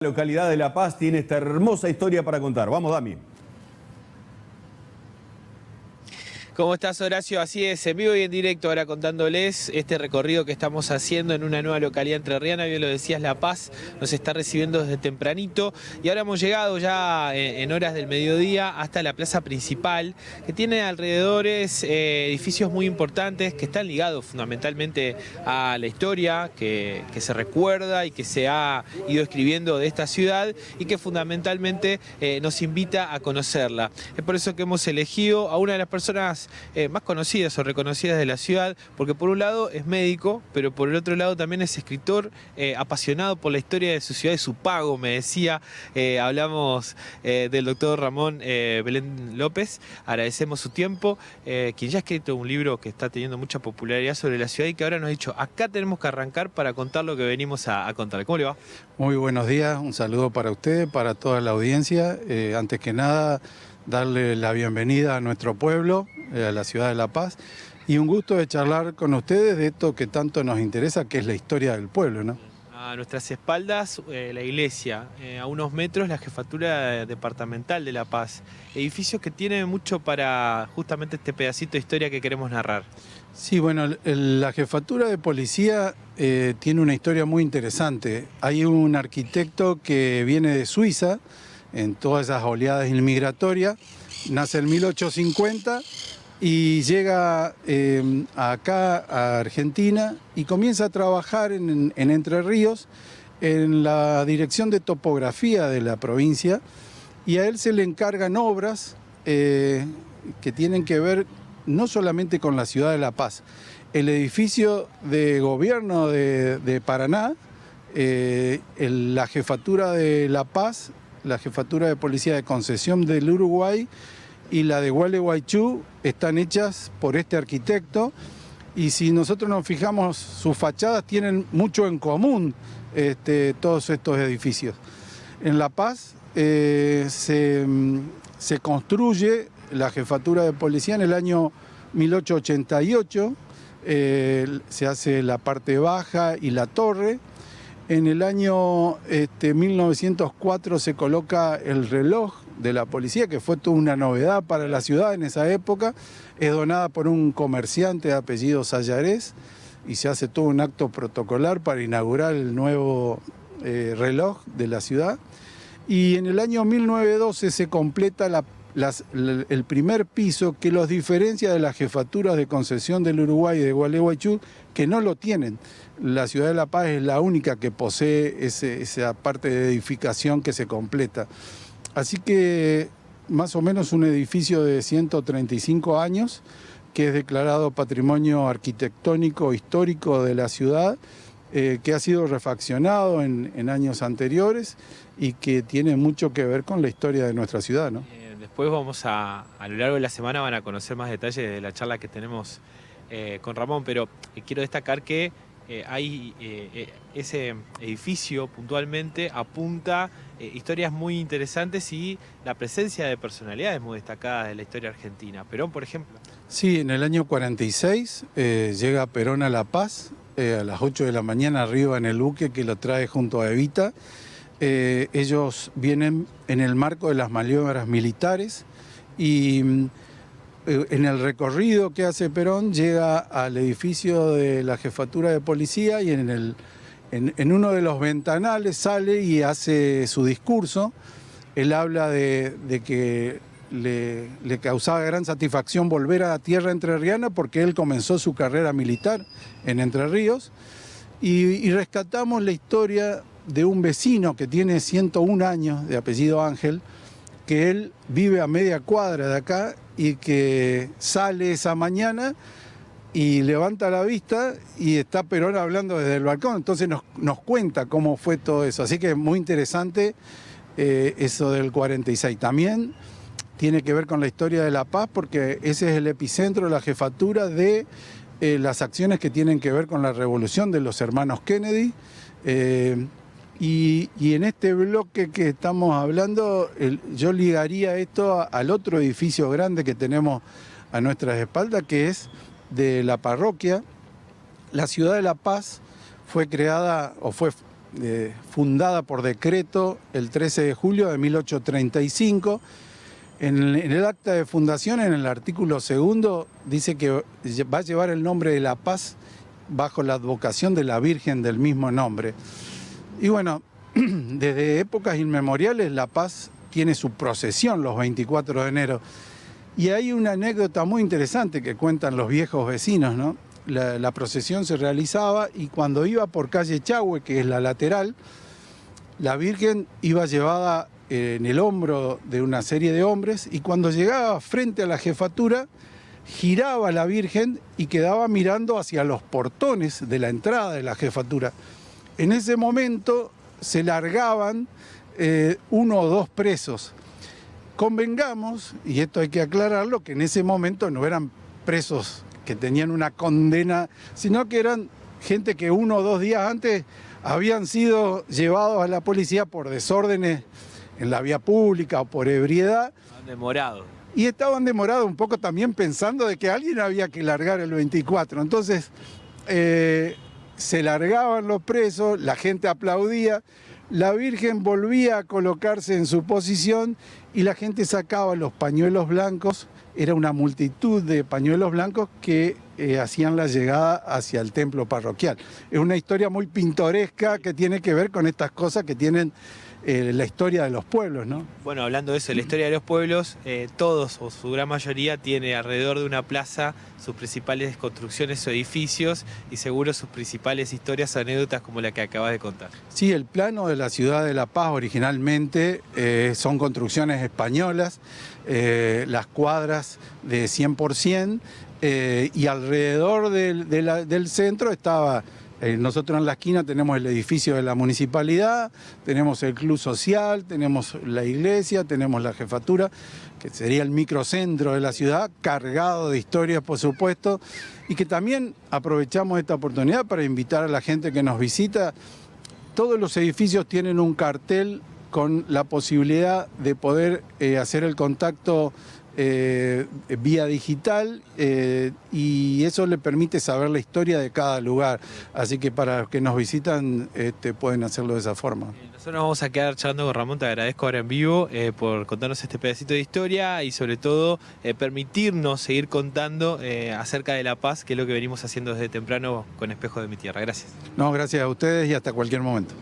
La localidad de La Paz tiene esta hermosa historia para contar. Vamos, Dami. ¿Cómo estás, Horacio? Así es, en vivo y en directo ahora contándoles este recorrido que estamos haciendo en una nueva localidad entrerriana. Bien lo decías, La Paz nos está recibiendo desde tempranito y ahora hemos llegado ya en horas del mediodía hasta la plaza principal, que tiene alrededores edificios muy importantes que están ligados fundamentalmente a la historia que se recuerda y que se ha ido escribiendo de esta ciudad y que fundamentalmente nos invita a conocerla. Es por eso que hemos elegido a una de las personas más conocidas o reconocidas de la ciudad, porque por un lado es médico, pero por el otro lado también es escritor apasionado por la historia de su ciudad, de su pago, me decía. Hablamos del doctor Ramón Belén López, agradecemos su tiempo, quien ya ha escrito un libro que está teniendo mucha popularidad sobre la ciudad y que ahora nos ha dicho, acá tenemos que arrancar para contar lo que venimos a contar. ¿Cómo le va? Muy buenos días, un saludo para usted, para toda la audiencia. Antes que nada, darle la bienvenida a nuestro pueblo, a la ciudad de La Paz, y un gusto de charlar con ustedes de esto que tanto nos interesa, que es la historia del pueblo, ¿no? A nuestras espaldas la iglesia, a unos metros la jefatura departamental de La Paz, edificios que tienen mucho para justamente este pedacito de historia que queremos narrar. Sí, bueno, la jefatura de policía tiene una historia muy interesante. Hay un arquitecto que viene de Suiza, en todas esas oleadas inmigratorias, nace en 1850 y llega acá a Argentina y comienza a trabajar en Entre Ríos en la dirección de topografía de la provincia, y a él se le encargan obras que tienen que ver no solamente con la ciudad de La Paz. El edificio de gobierno de Paraná, la jefatura de La Paz, la jefatura de policía de Concesión del Uruguay y la de Gualeguaychú están hechas por este arquitecto, y si nosotros nos fijamos, sus fachadas tienen mucho en común, todos estos edificios. En La Paz se construye la jefatura de policía en el año 1888, se hace la parte baja y la torre. En el año 1904 se coloca el reloj de la policía, que fue toda una novedad para la ciudad en esa época. Es donada por un comerciante de apellido Sayarés y se hace todo un acto protocolar para inaugurar el nuevo reloj de la ciudad. Y en el año 1912 se completa el primer piso, que los diferencia de las jefaturas de Concesión del Uruguay y de Gualeguaychú, que no lo tienen. La ciudad de La Paz es la única que posee esa parte de edificación que se completa. Así que más o menos un edificio de 135 años, que es declarado Patrimonio Arquitectónico Histórico de la ciudad, que ha sido refaccionado en años anteriores y que tiene mucho que ver con la historia de nuestra ciudad, ¿no? Después vamos a lo largo de la semana van a conocer más detalles de la charla que tenemos con Ramón, pero quiero destacar que ese edificio puntualmente apunta historias muy interesantes y la presencia de personalidades muy destacadas de la historia argentina. Perón, por ejemplo. Sí, en el año 46 llega Perón a La Paz, a las 8 de la mañana arriba en el buque que lo trae junto a Evita. Ellos vienen en el marco de las maniobras militares y en el recorrido que hace Perón llega al edificio de la jefatura de policía y en uno de los ventanales sale y hace su discurso. Él habla de que le causaba gran satisfacción volver a la tierra entrerriana porque él comenzó su carrera militar en Entre Ríos, y rescatamos la historia de un vecino que tiene 101 años, de apellido Ángel, que él vive a media cuadra de acá y que sale esa mañana y levanta la vista y está Perón hablando desde el balcón. Entonces nos cuenta cómo fue todo eso. Así que es muy interesante eso del 46. También tiene que ver con la historia de La Paz, porque ese es el epicentro de la jefatura de las acciones que tienen que ver con la revolución de los hermanos Kennedy. Y en este bloque que estamos hablando, yo ligaría esto al otro edificio grande que tenemos a nuestras espaldas, que es de la parroquia. La ciudad de La Paz fue creada o fue fundada por decreto el 13 de julio de 1835. En el acta de fundación, en el artículo 2, dice que va a llevar el nombre de La Paz bajo la advocación de la Virgen del mismo nombre. Y bueno, desde épocas inmemoriales La Paz tiene su procesión los 24 de enero. Y hay una anécdota muy interesante que cuentan los viejos vecinos, ¿no? La procesión se realizaba y cuando iba por calle Chahue, que es la lateral, la Virgen iba llevada en el hombro de una serie de hombres y cuando llegaba frente a la jefatura, giraba la Virgen y quedaba mirando hacia los portones de la entrada de la jefatura. En ese momento se largaban 1 o 2 presos. Convengamos, y esto hay que aclararlo, que en ese momento no eran presos que tenían una condena, sino que eran gente que 1 o 2 días antes habían sido llevados a la policía por desórdenes en la vía pública o por ebriedad. Demorado. Y estaban demorados un poco también pensando de que alguien había que largar el 24. Entonces se largaban los presos, la gente aplaudía, la Virgen volvía a colocarse en su posición y la gente sacaba los pañuelos blancos. Era una multitud de pañuelos blancos que hacían la llegada hacia el templo parroquial. Es una historia muy pintoresca que tiene que ver con estas cosas que tienen la historia de los pueblos, ¿no? Bueno, hablando de eso, la historia de los pueblos, todos o su gran mayoría tiene alrededor de una plaza sus principales construcciones o edificios y seguro sus principales historias o anécdotas como la que acabas de contar. Sí, el plano de la ciudad de La Paz originalmente son construcciones españolas, las cuadras de 100%, y alrededor del centro estaba... Nosotros en la esquina tenemos el edificio de la municipalidad, tenemos el club social, tenemos la iglesia, tenemos la jefatura, que sería el microcentro de la ciudad, cargado de historias, por supuesto, y que también aprovechamos esta oportunidad para invitar a la gente que nos visita. Todos los edificios tienen un cartel con la posibilidad de poder hacer el contacto vía digital, y eso le permite saber la historia de cada lugar. Así que para los que nos visitan pueden hacerlo de esa forma. Nosotros nos vamos a quedar charlando con Ramón, te agradezco ahora en vivo por contarnos este pedacito de historia y sobre todo permitirnos seguir contando acerca de La Paz, que es lo que venimos haciendo desde temprano con Espejo de mi Tierra. Gracias. No, gracias a ustedes y hasta cualquier momento.